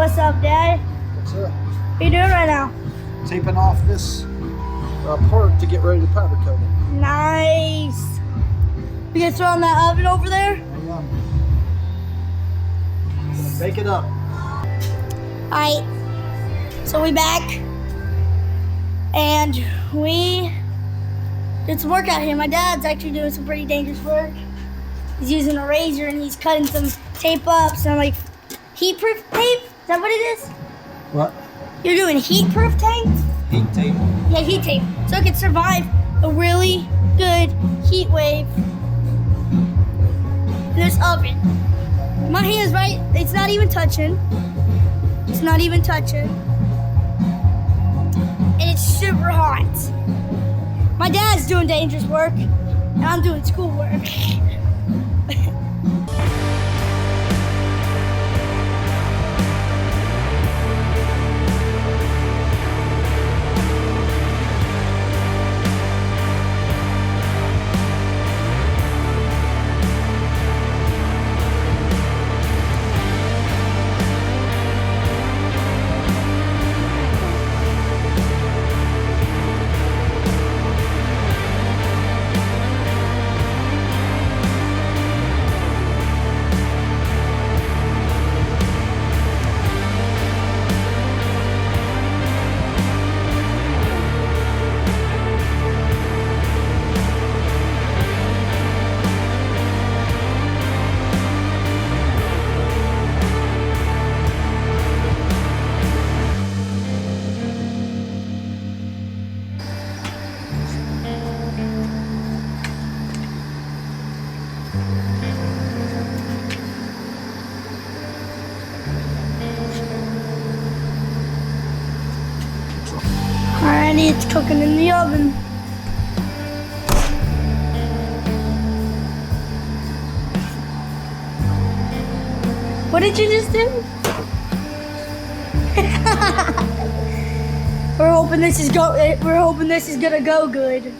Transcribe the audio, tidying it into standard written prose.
What's up, Dad? What's up? What are you doing right now? Taping off this part to get ready to powder coat it. Nice. We gonna throw in that oven over there? Hang on. Gonna bake it up. Alright. So we back. And we did some work out here. My dad's actually doing some pretty dangerous work. He's using a razor and he's cutting some tape up. So I'm like, heat-proof tape? Is that what it is? What? You're doing heat-proof tape? Heat tape. Yeah, heat tape. So it can survive a really good heat wave in this oven. My hand's right, it's not even touching. It's not even touching. And it's super hot. My dad's doing dangerous work, and I'm doing school work. Alrighty, it's cooking in the oven. What did you just do? We're hoping this is gonna go good.